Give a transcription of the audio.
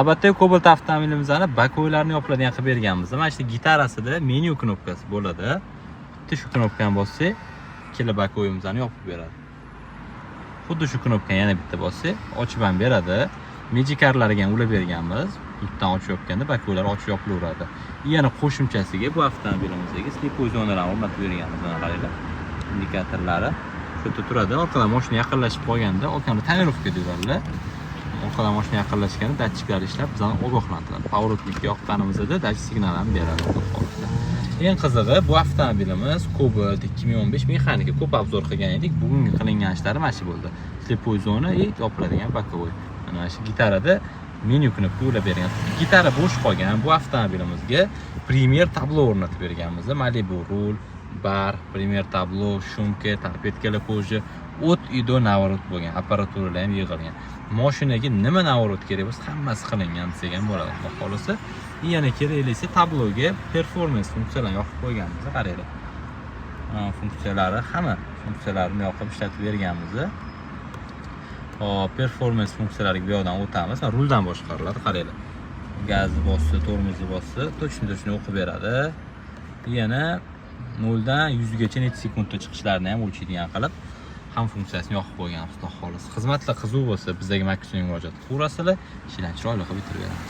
Albatta Cobalt avtomobilimizning bakoylarini yopiladigan qilib berganmiz. Mana shu gitarasida menu knopkasi bo'ladi. Bitta shu knopkani bossak, ikkala bakoyimizni yopib beradi. Xuddi shu knopkani yana bitta bossak, ochib ham beradi. Mejikarlarga ham ulab berganmiz. Qulfdan ochib yopganda bakoylar ochib yopilaveradi. Yana qo'shimchasiga bu avtomobilimizdagi slipoy zonalarni o'rnatib berganmiz. Mana qaranglar. Indikatorlari shu yerda turadi. Orqadan mashina yaqinlashib qolganda, orqani tonirovka deydilar. Orqadan mashina yaqinlashganda datchiklar ishlab bizani ogohlantiradi. Pоворotlikka yoqqanimizda datchik signal ham beradi. Eng qizig'i, bu avtomobilimiz Cobalt 2015 mexanika ko'p obzor qilgan edik. Bugungi qilingan ishlari mana shu bo'ldi. Slipoy zona yopiladigan bakoy. Mana shu gitarada menu knopka ulab bergan. Gitara bo'sh qolgan bu avtomobilimizga Premier tablo o'rnatib berganmiz. Malibu rul, bar, Premier tablo, shumka, torpedkalar qo'shi, o't ido navorot bo'lgan, apparaturalar ham yig'ilgan. Mashinaga nima navorot kerak bo'lsa, hammasi qilingan desak ham bo'ladi. Xohlasa, yana kerakli tabloga performance funksiyalarini yoqib qo'yganmiz. Qaranglar. Funksiyalari hamma funksiyalarini yoqib ishlatib berganmiz. Hop, performance funksiyalariga bu yoqdan o'tamiz. Ruldan boshqariladi, qaranglar. Gazni bossa, tormozni bossa, точно o'qib beradi. Yana 0 dan 100 gacha necha sekundda chiqishlarini ham o'lchaydigan qilib ham funksiyasini yoqib qo'yganmiz. Xudo xohlasa. Xizmatlar qiziq bo'lsa, bizdagi Maximum murojaat qilaverasizlar, ishlarni chiroyli qilib bitirib beramiz.